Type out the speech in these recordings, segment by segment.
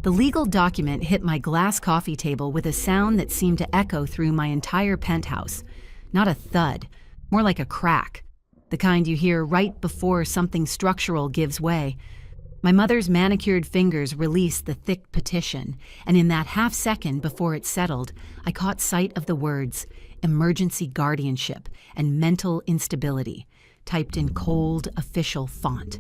The legal document hit my glass coffee table with a sound that seemed to echo through my entire penthouse. Not a thud, more like a crack, the kind you hear right before something structural gives way. My mother's manicured fingers released the thick petition, and in that half second before it settled, I caught sight of the words, emergency guardianship and mental instability, typed in cold, official font.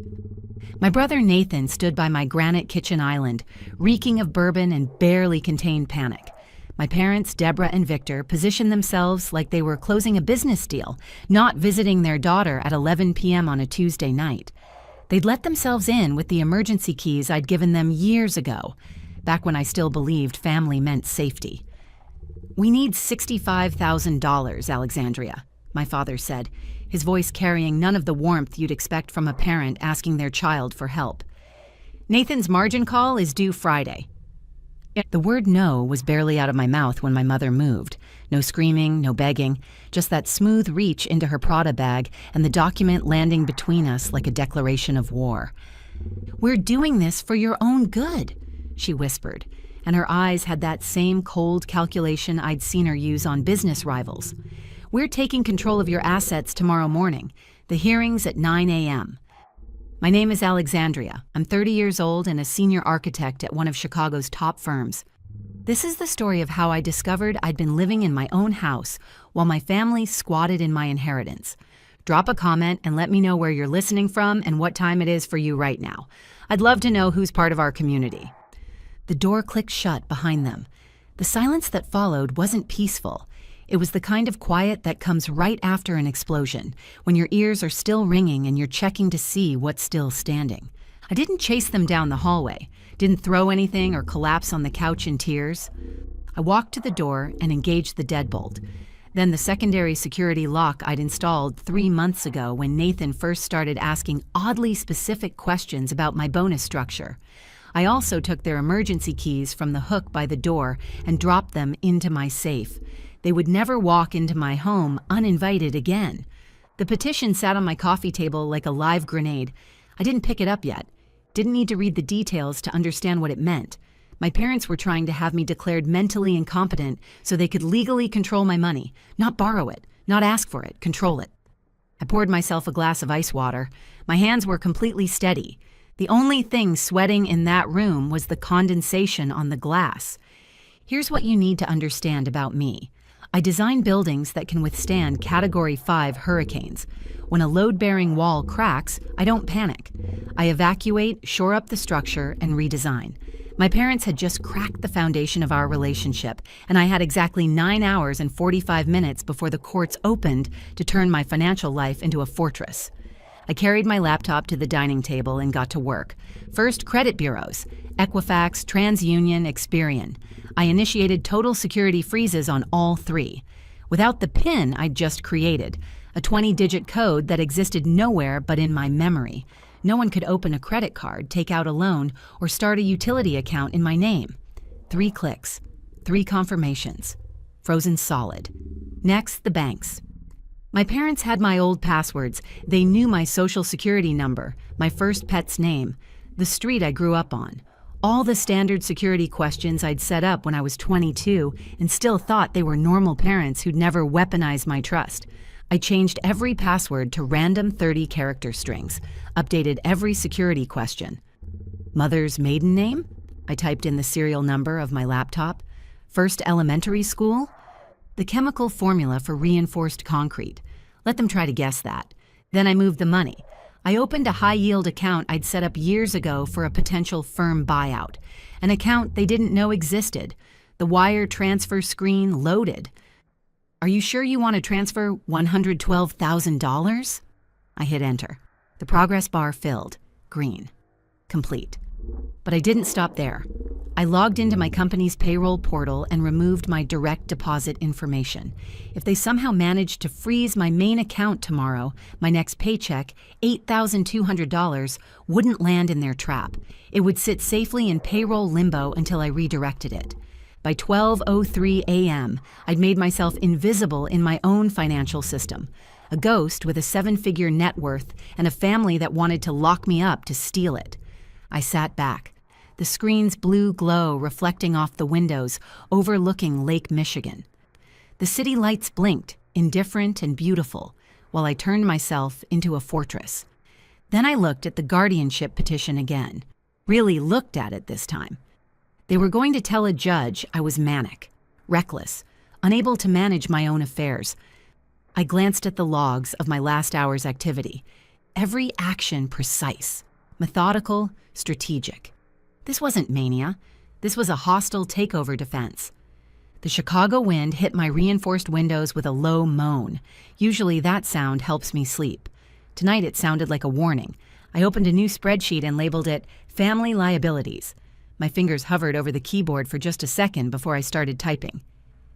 My brother Nathan stood by my granite kitchen island, reeking of bourbon and barely contained panic. My parents, Deborah and Victor, positioned themselves like they were closing a business deal, not visiting their daughter at 11 p.m. on a Tuesday night. They'd let themselves in with the emergency keys I'd given them years ago, back when I still believed family meant safety. "We need $65,000, Alexandria," my father said, his voice carrying none of the warmth you'd expect from a parent asking their child for help. "Nathan's margin call is due Friday." The word no was barely out of my mouth when my mother moved. No screaming, no begging, just that smooth reach into her Prada bag and the document landing between us like a declaration of war. "We're doing this for your own good," she whispered, and her eyes had that same cold calculation I'd seen her use on business rivals. "We're taking control of your assets tomorrow morning. The hearing's at 9 a.m. My name is Alexandria. I'm 30 years old and a senior architect at one of Chicago's top firms. This is the story of how I discovered I'd been living in my own house while my family squatted in my inheritance. Drop a comment and let me know where you're listening from and what time it is for you right now. I'd love to know who's part of our community." The door clicked shut behind them. The silence that followed wasn't peaceful. It was the kind of quiet that comes right after an explosion, when your ears are still ringing and you're checking to see what's still standing. I didn't chase them down the hallway, didn't throw anything or collapse on the couch in tears. I walked to the door and engaged the deadbolt. Then the secondary security lock I'd installed 3 months ago when Nathan first started asking oddly specific questions about my bonus structure. I also took their emergency keys from the hook by the door and dropped them into my safe. They would never walk into my home uninvited again. The petition sat on my coffee table like a live grenade. I didn't pick it up yet. Didn't need to read the details to understand what it meant. My parents were trying to have me declared mentally incompetent so they could legally control my money, not borrow it, not ask for it, control it. I poured myself a glass of ice water. My hands were completely steady. The only thing sweating in that room was the condensation on the glass. Here's what you need to understand about me. I design buildings that can withstand Category 5 hurricanes. When a load-bearing wall cracks, I don't panic. I evacuate, shore up the structure, and redesign. My parents had just cracked the foundation of our relationship, and I had exactly 9 hours and 45 minutes before the courts opened to turn my financial life into a fortress. I carried my laptop to the dining table and got to work. First, credit bureaus, Equifax, TransUnion, Experian. I initiated total security freezes on all 3. Without the PIN I'd just created, a 20-digit code that existed nowhere but in my memory. No one could open a credit card, take out a loan, or start a utility account in my name. 3 clicks, 3 confirmations. Frozen solid. Next, the banks. My parents had my old passwords. They knew my social security number, my first pet's name, the street I grew up on. All the standard security questions I'd set up when I was 22 and still thought they were normal parents who'd never weaponized my trust. I changed every password to random 30-character strings, updated every security question. Mother's maiden name? I typed in the serial number of my laptop. First elementary school? The chemical formula for reinforced concrete. Let them try to guess that. Then I moved the money. I opened a high-yield account I'd set up years ago for a potential firm buyout, an account they didn't know existed. The wire transfer screen loaded. "Are you sure you want to transfer $112,000? I hit enter. The progress bar filled. Green. Complete. But I didn't stop there. I logged into my company's payroll portal and removed my direct deposit information. If they somehow managed to freeze my main account tomorrow, my next paycheck, $8,200, wouldn't land in their trap. It would sit safely in payroll limbo until I redirected it. By 12:03 a.m., I'd made myself invisible in my own financial system, a ghost with a 7-figure net worth and a family that wanted to lock me up to steal it. I sat back. the screen's blue glow reflecting off the windows overlooking Lake Michigan. The city lights blinked, indifferent and beautiful, while I turned myself into a fortress. Then I looked at the guardianship petition again, really looked at it this time. They were going to tell a judge I was manic, reckless, unable to manage my own affairs. I glanced at the logs of my last hour's activity. Every action precise, methodical, strategic. This wasn't mania. This was a hostile takeover defense. The Chicago wind hit my reinforced windows with a low moan. Usually that sound helps me sleep. Tonight it sounded like a warning. I opened a new spreadsheet and labeled it Family Liabilities. My fingers hovered over the keyboard for just a second before I started typing.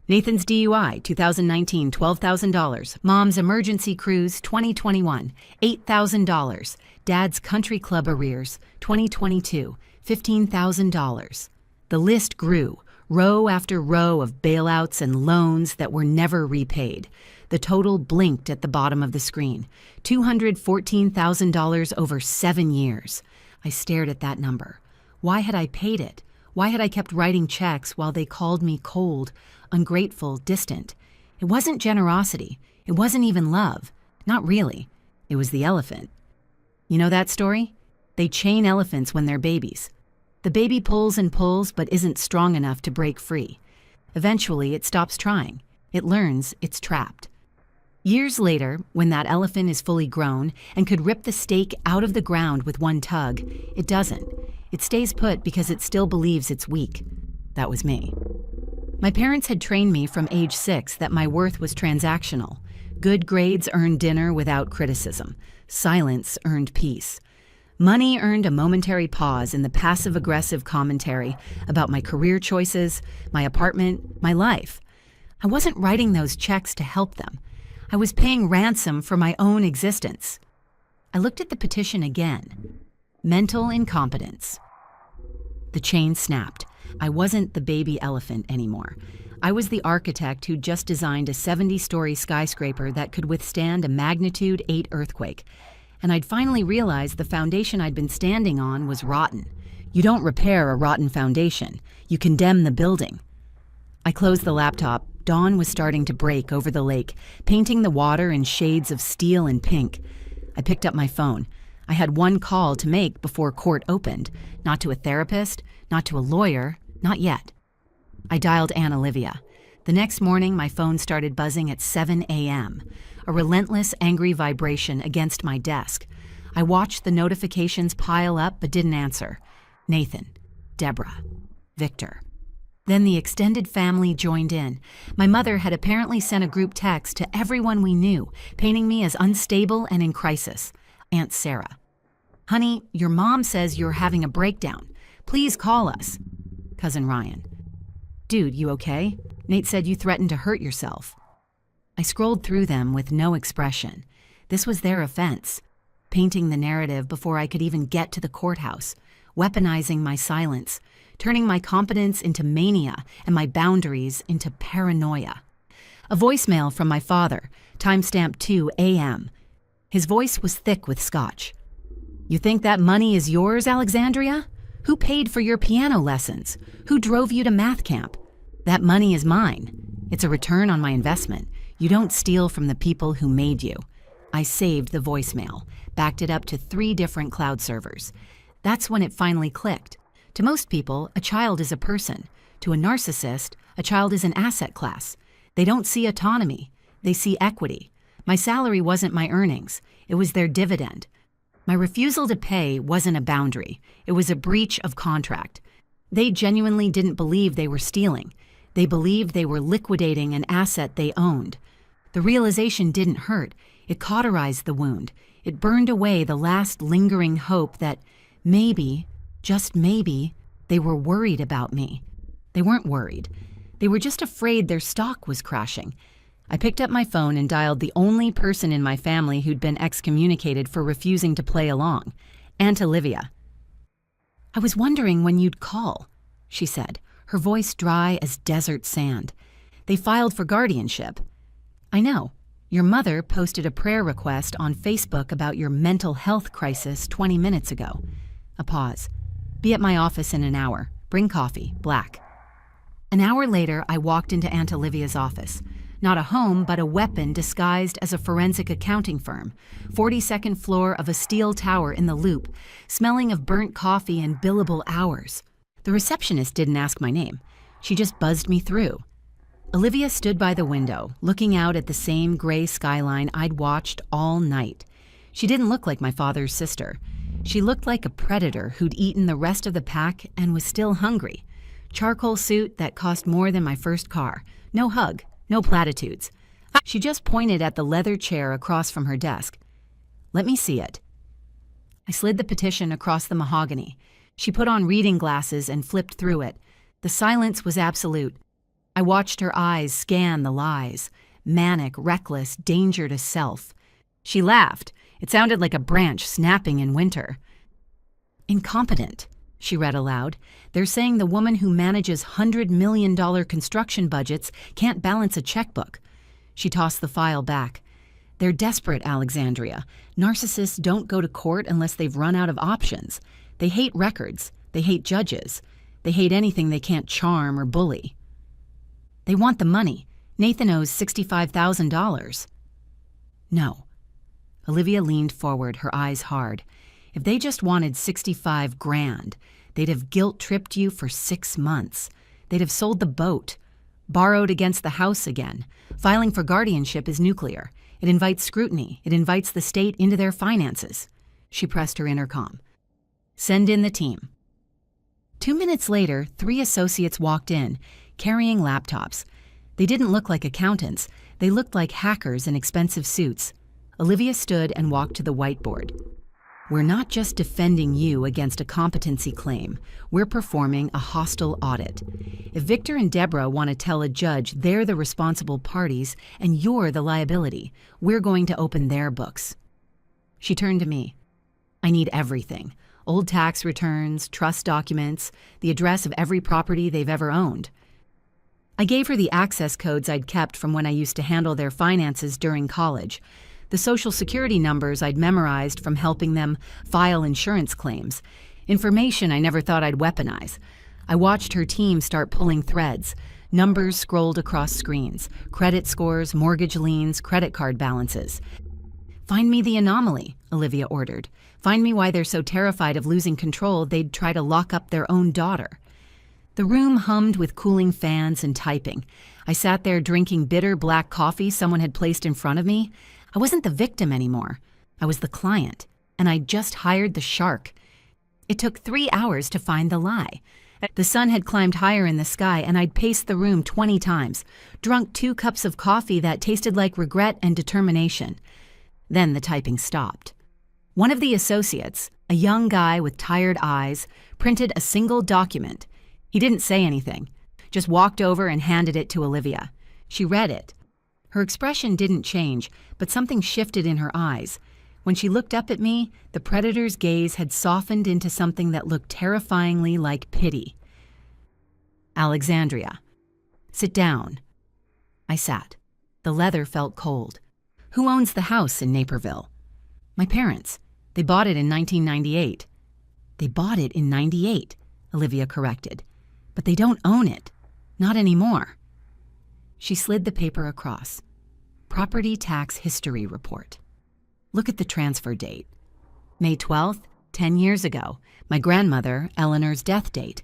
Nathan's DUI, 2019, $12,000. Mom's emergency cruise, 2021, $8,000. Dad's country club arrears, 2022, $15,000. The list grew, row after row of bailouts and loans that were never repaid. The total blinked at the bottom of the screen, $214,000 over 7 years. I stared at that number. Why had I paid it? Why had I kept writing checks while they called me cold, ungrateful, distant? It wasn't generosity. It wasn't even love. Not really. It was the elephant. You know that story? They chain elephants when they're babies. The baby pulls and pulls but isn't strong enough to break free. Eventually, it stops trying. It learns it's trapped. Years later, when that elephant is fully grown and could rip the stake out of the ground with one tug, it doesn't. It stays put because it still believes it's weak. That was me. My parents had trained me from age 6 that my worth was transactional. Good grades earned dinner without criticism. Silence earned peace. Money earned a momentary pause in the passive-aggressive commentary about my career choices, my apartment, my life. I wasn't writing those checks to help them. I was paying ransom for my own existence. I looked at the petition again. Mental incompetence. The chain snapped. I wasn't the baby elephant anymore. I was the architect who just designed a 70-story skyscraper that could withstand a magnitude 8 earthquake. And I'd finally realized the foundation I'd been standing on was rotten. You don't repair a rotten foundation. You condemn the building. I closed the laptop. Dawn was starting to break over the lake, painting the water in shades of steel and pink. I picked up my phone. I had one call to make before court opened. Not to a therapist, not to a lawyer, not yet. I dialed Aunt Olivia. The next morning, my phone started buzzing at 7 a.m., a relentless, angry vibration against my desk. I watched the notifications pile up but didn't answer. Nathan, Deborah, Victor. Then the extended family joined in. My mother had apparently sent a group text to everyone we knew, painting me as unstable and in crisis. Aunt Sarah. Honey, your mom says you're having a breakdown. Please call us. Cousin Ryan. Dude, you okay? Nate said you threatened to hurt yourself. I scrolled through them with no expression. This was their offense. Painting the narrative before I could even get to the courthouse. Weaponizing my silence. Turning my competence into mania and my boundaries into paranoia. A voicemail from my father, timestamp 2 a.m. His voice was thick with scotch. You think that money is yours, Alexandria? Who paid for your piano lessons? Who drove you to math camp? That money is mine. It's a return on my investment. You don't steal from the people who made you. I saved the voicemail, backed it up to 3 different cloud servers. That's when it finally clicked. To most people, a child is a person. To a narcissist, a child is an asset class. They don't see autonomy. They see equity. My salary wasn't my earnings. It was their dividend. My refusal to pay wasn't a boundary. It was a breach of contract. They genuinely didn't believe they were stealing. They believed they were liquidating an asset they owned. The realization didn't hurt. It cauterized the wound. It burned away the last lingering hope that maybe, just maybe, they were worried about me. They weren't worried. They were just afraid their stock was crashing. I picked up my phone and dialed the only person in my family who'd been excommunicated for refusing to play along, Aunt Olivia. I was wondering when you'd call, she said, her voice dry as desert sand. They filed for guardianship. I know. Your mother posted a prayer request on Facebook about your mental health crisis 20 minutes ago. A pause. Be at my office in an hour. Bring coffee, black. An hour later, I walked into Aunt Olivia's office. Not a home, but a weapon disguised as a forensic accounting firm. 42nd floor of a steel tower in the Loop, smelling of burnt coffee and billable hours. The receptionist didn't ask my name. She just buzzed me through. Olivia stood by the window, looking out at the same gray skyline I'd watched all night. She didn't look like my father's sister. She looked like a predator who'd eaten the rest of the pack and was still hungry. Charcoal suit that cost more than my first car. No hug, no platitudes. She just pointed at the leather chair across from her desk. Let me see it. I slid the petition across the mahogany. She put on reading glasses and flipped through it. The silence was absolute. I watched her eyes scan the lies. Manic, reckless, danger to self. She laughed. It sounded like a branch snapping in winter. Incompetent, she read aloud. They're saying the woman who manages $100 million construction budgets can't balance a checkbook. She tossed the file back. They're desperate, Alexandria. Narcissists don't go to court unless they've run out of options. They hate records. They hate judges. They hate anything they can't charm or bully. They want the money. Nathan owes $65,000. No. Olivia leaned forward, her eyes hard. If they just wanted 65 grand, they'd have guilt-tripped you for 6 months. They'd have sold the boat, borrowed against the house again. Filing for guardianship is nuclear. It invites scrutiny. It invites the state into their finances. She pressed her intercom. Send in the team. 2 minutes later, 3 associates walked in, carrying laptops. They didn't look like accountants. They looked like hackers in expensive suits. Olivia stood and walked to the whiteboard. We're not just defending you against a competency claim. We're performing a hostile audit. If Victor and Deborah want to tell a judge they're the responsible parties and you're the liability, we're going to open their books. She turned to me. I need everything. Old tax returns, trust documents, the address of every property they've ever owned. I gave her the access codes I'd kept from when I used to handle their finances during college, the social security numbers I'd memorized from helping them file insurance claims, information I never thought I'd weaponize. I watched her team start pulling threads. Numbers scrolled across screens, credit scores, mortgage liens, credit card balances. Find me the anomaly, Olivia ordered. Find me why they're so terrified of losing control they'd try to lock up their own daughter. The room hummed with cooling fans and typing. I sat there drinking bitter black coffee someone had placed in front of me. I wasn't the victim anymore. I was the client, and I'd just hired the shark. It took 3 hours to find the lie. The sun had climbed higher in the sky, and I'd paced the room 20 times, drunk 2 cups of coffee that tasted like regret and determination. Then the typing stopped. One of the associates, a young guy with tired eyes, printed a single document. He didn't say anything, just walked over and handed it to Olivia. She read it. Her expression didn't change, but something shifted in her eyes. When she looked up at me, the predator's gaze had softened into something that looked terrifyingly like pity. Alexandria. Sit down. I sat. The leather felt cold. Who owns the house in Naperville? My parents. They bought it in 1998. They bought it in 98, Olivia corrected. But they don't own it. Not anymore. She slid the paper across. Property Tax History Report. Look at the transfer date. May 12th, 10 years ago. My grandmother, Eleanor's death date.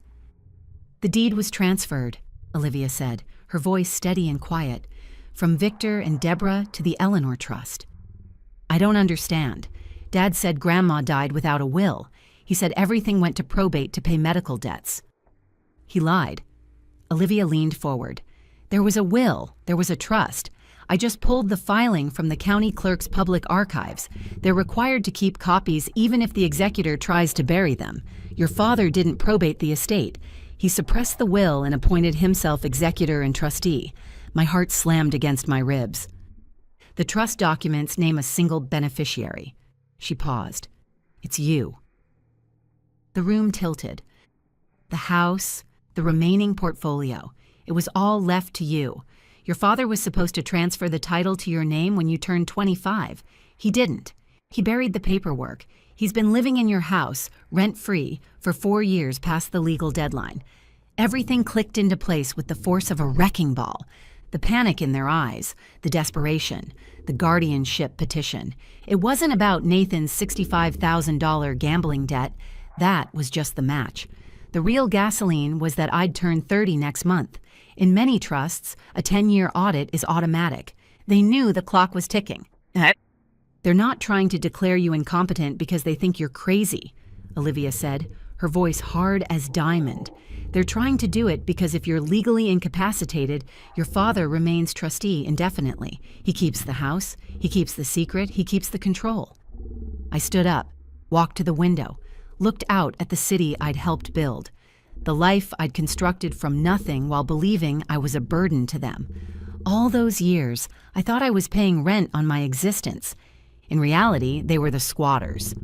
The deed was transferred, Olivia said, her voice steady and quiet, from Victor and Deborah to the Eleanor Trust. I don't understand. Dad said Grandma died without a will. He said everything went to probate to pay medical debts. He lied. Olivia leaned forward. There was a will. There was a trust. I just pulled the filing from the county clerk's public archives. They're required to keep copies even if the executor tries to bury them. Your father didn't probate the estate. He suppressed the will and appointed himself executor and trustee. My heart slammed against my ribs. The trust documents name a single beneficiary. She paused. It's you. The room tilted. The house, the remaining portfolio. It was all left to you. Your father was supposed to transfer the title to your name when you turned 25. He didn't. He buried the paperwork. He's been living in your house, rent-free, for 4 years past the legal deadline. Everything clicked into place with the force of a wrecking ball. The panic in their eyes, the desperation, the guardianship petition. It wasn't about Nathan's $65,000 gambling debt. That was just the match. The real gasoline was that I'd turn 30 next month. In many trusts, a 10-year audit is automatic. They knew the clock was ticking. They're not trying to declare you incompetent because they think you're crazy, Olivia said, her voice hard as diamond. They're trying to do it because if you're legally incapacitated, your father remains trustee indefinitely. He keeps the house, he keeps the secret, he keeps the control. I stood up, walked to the window, looked out at the city I'd helped build, the life I'd constructed from nothing while believing I was a burden to them. All those years, I thought I was paying rent on my existence. In reality, they were the squatters.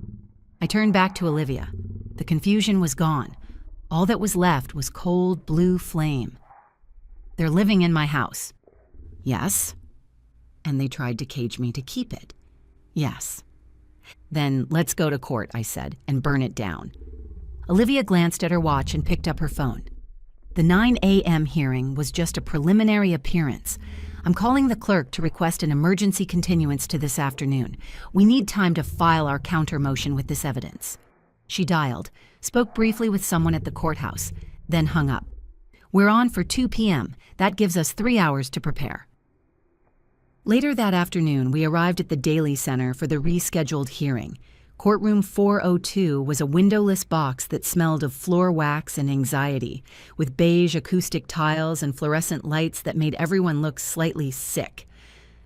I turned back to Olivia. The confusion was gone. All that was left was cold blue flame. They're living in my house. Yes. And they tried to cage me to keep it. Yes. Then let's go to court, I said, and burn it down. Olivia glanced at her watch and picked up her phone. The 9 a.m. hearing was just a preliminary appearance. I'm calling the clerk to request an emergency continuance to this afternoon. We need time to file our counter motion with this evidence. She dialed, spoke briefly with someone at the courthouse, then hung up. We're on for 2 p.m. That gives us 3 hours to prepare. Later that afternoon, we arrived at the Daly Center for the rescheduled hearing. Courtroom 402 was a windowless box that smelled of floor wax and anxiety, with beige acoustic tiles and fluorescent lights that made everyone look slightly sick.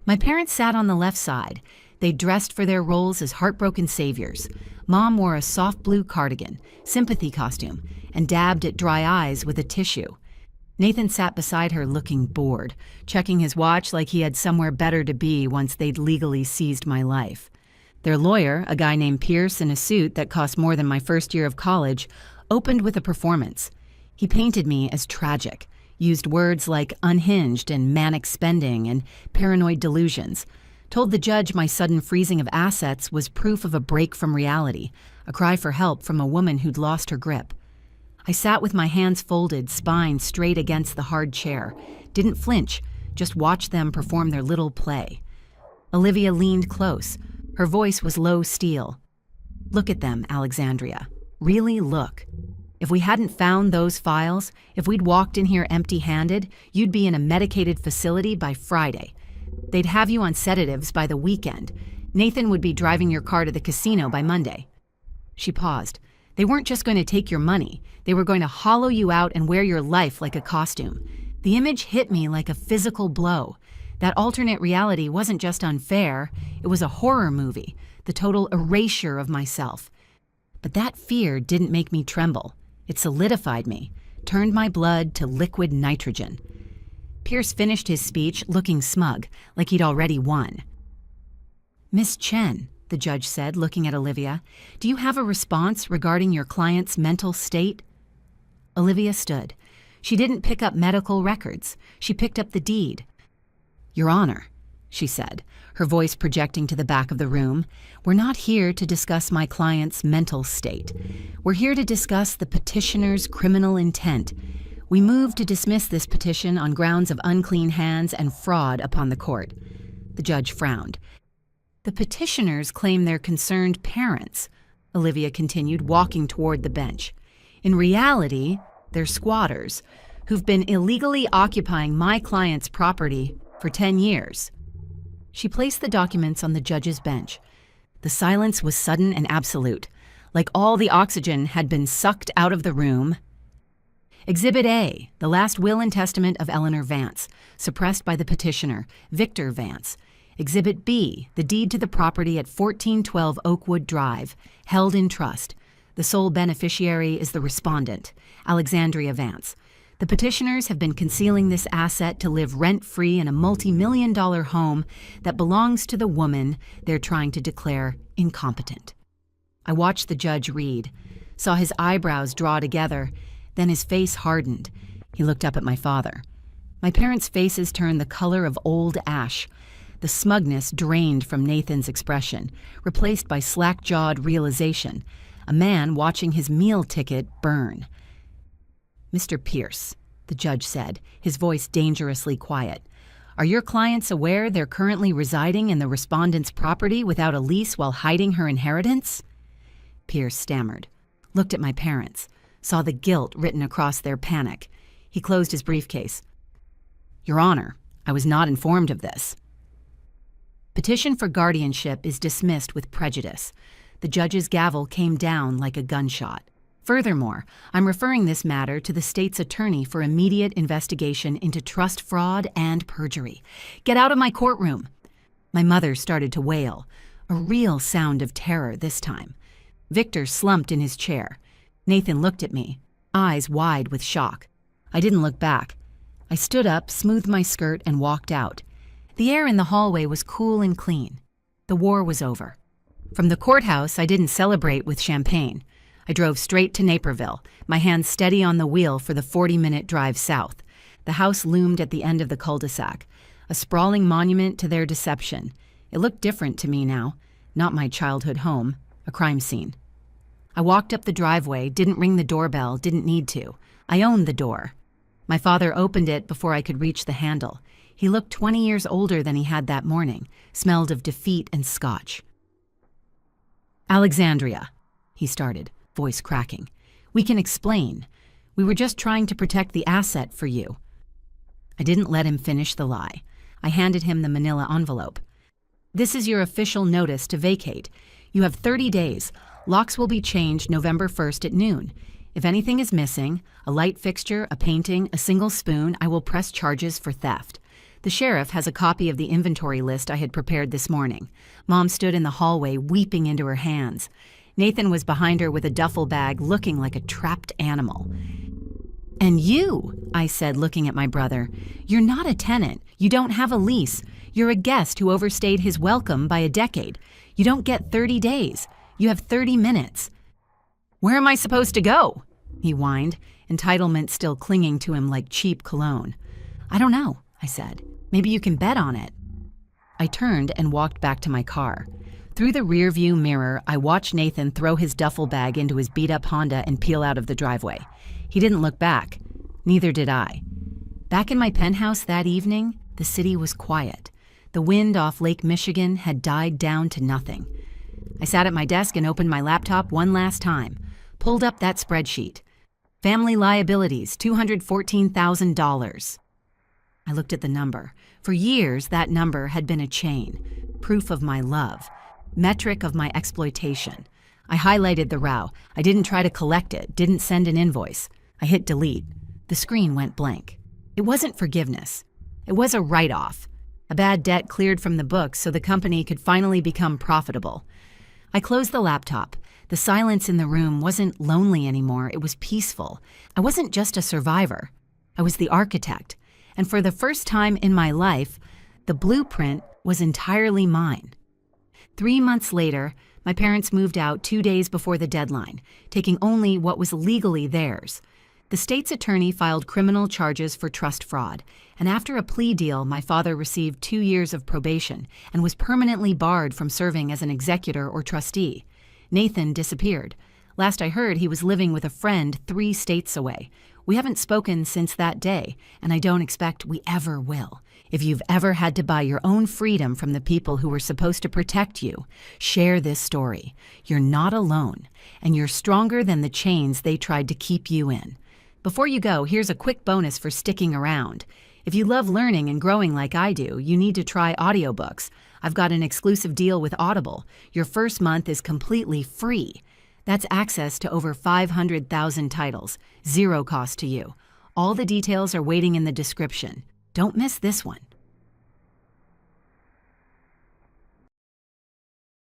My parents sat on the left side. They dressed for their roles as heartbroken saviors. Mom wore a soft blue cardigan, sympathy costume, and dabbed at dry eyes with a tissue. Nathan sat beside her looking bored, checking his watch like he had somewhere better to be once they'd legally seized my life. Their lawyer, a guy named Pierce in a suit that cost more than my first year of college, opened with a performance. He painted me as tragic, used words like unhinged and manic spending and paranoid delusions, told the judge my sudden freezing of assets was proof of a break from reality, a cry for help from a woman who'd lost her grip. I sat with my hands folded, spine straight against the hard chair, didn't flinch, just watched them perform their little play. Olivia leaned close. Her voice was low steel. Look at them, Alexandria. Really look. If we hadn't found those files, if we'd walked in here empty-handed, you'd be in a medicated facility by Friday. They'd have you on sedatives by the weekend. Nathan would be driving your car to the casino by Monday. She paused. They weren't just going to take your money. They were going to hollow you out and wear your life like a costume. The image hit me like a physical blow. That alternate reality wasn't just unfair, it was a horror movie, the total erasure of myself. But that fear didn't make me tremble. It solidified me, turned my blood to liquid nitrogen. Pierce finished his speech looking smug, like he'd already won. Miss Chen, the judge said, looking at Olivia, do you have a response regarding your client's mental state? Olivia stood. She didn't pick up medical records. She picked up the deed. Your Honor, she said, her voice projecting to the back of the room, we're not here to discuss my client's mental state. We're here to discuss the petitioner's criminal intent. We move to dismiss this petition on grounds of unclean hands and fraud upon the court. The judge frowned. The petitioners claim they're concerned parents, Olivia continued, walking toward the bench. In reality, they're squatters who've been illegally occupying my client's property for 10 years. She placed the documents on the judge's bench. The silence was sudden and absolute, like all the oxygen had been sucked out of the room. Exhibit A, the last will and testament of Eleanor Vance, suppressed by the petitioner, Victor Vance. Exhibit B, the deed to the property at 1412 Oakwood Drive, held in trust. The sole beneficiary is the respondent, Alexandria Vance. The petitioners have been concealing this asset to live rent-free in a multi-million-dollar home that belongs to the woman they're trying to declare incompetent. I watched the judge read, saw his eyebrows draw together, then his face hardened. He looked up at my father. My parents' faces turned the color of old ash. the smugness drained from Nathan's expression, replaced by slack-jawed realization, a man watching his meal ticket burn. "Mr. Pierce," the judge said, his voice dangerously quiet, "are your clients aware they're currently residing in the respondent's property without a lease while hiding her inheritance?" Pierce stammered, looked at my parents, saw the guilt written across their panic. He closed his briefcase. "Your Honor, I was not informed of this." Petition for guardianship is dismissed with prejudice. The judge's gavel came down like a gunshot. Furthermore, I'm referring this matter to the state's attorney for immediate investigation into trust fraud and perjury. Get out of my courtroom. My mother started to wail, a real sound of terror this time. Victor slumped in his chair. Nathan looked at me, eyes wide with shock. I didn't look back. I stood up, smoothed my skirt, and walked out. The air in the hallway was cool and clean. The war was over. From the courthouse, I didn't celebrate with champagne. I drove straight to Naperville, my hands steady on the wheel for the 40-minute drive south. The house loomed at the end of the cul-de-sac, a sprawling monument to their deception. It looked different to me now, not my childhood home, a crime scene. I walked up the driveway, didn't ring the doorbell, didn't need to. I owned the door. My father opened it before I could reach the handle. He looked 20 years older than he had that morning, smelled of defeat and scotch. "Alexandria," he started, voice cracking. "We can explain. We were just trying to protect the asset for you." I didn't let him finish the lie. I handed him the manila envelope. "This is your official notice to vacate. You have 30 days. Locks will be changed November 1st at noon. If anything is missing, a light fixture, a painting, a single spoon, I will press charges for theft. The sheriff has a copy of the inventory list I had prepared this morning." Mom stood in the hallway, weeping into her hands. Nathan was behind her with a duffel bag, looking like a trapped animal. "And you," I said, looking at my brother, "you're not a tenant. You don't have a lease. You're a guest who overstayed his welcome by a decade. You don't get 30 days. You have 30 minutes. "Where am I supposed to go?" he whined, entitlement still clinging to him like cheap cologne. "I don't know," I said. "Maybe you can bet on it." I turned and walked back to my car. Through the rearview mirror, I watched Nathan throw his duffel bag into his beat-up Honda and peel out of the driveway. He didn't look back. Neither did I. Back in my penthouse that evening, the city was quiet. The wind off Lake Michigan had died down to nothing. I sat at my desk and opened my laptop one last time, pulled up that spreadsheet. Family liabilities, $214,000. I looked at the number. For years, that number had been a chain, proof of my love, metric of my exploitation. I highlighted the row. I didn't try to collect it, didn't send an invoice. I hit delete. The screen went blank. It wasn't forgiveness. It was a write-off. A bad debt cleared from the books so the company could finally become profitable. I closed the laptop. The silence in the room wasn't lonely anymore. It was peaceful. I wasn't just a survivor. I was the architect. And for the first time in my life, the blueprint was entirely mine. 3 months later, my parents moved out 2 days before the deadline, taking only what was legally theirs. The state's attorney filed criminal charges for trust fraud, and after a plea deal, my father received 2 years of probation and was permanently barred from serving as an executor or trustee. Nathan disappeared. Last I heard, he was living with a friend 3 states away. We haven't spoken since that day, and I don't expect we ever will. If you've ever had to buy your own freedom from the people who were supposed to protect you, share this story. You're not alone, and you're stronger than the chains they tried to keep you in. Before you go, here's a quick bonus for sticking around. If you love learning and growing like I do, you need to try audiobooks. I've got an exclusive deal with Audible. Your first month is completely free. That's access to over 500,000 titles, zero cost to you. All the details are waiting in the description. Don't miss this one.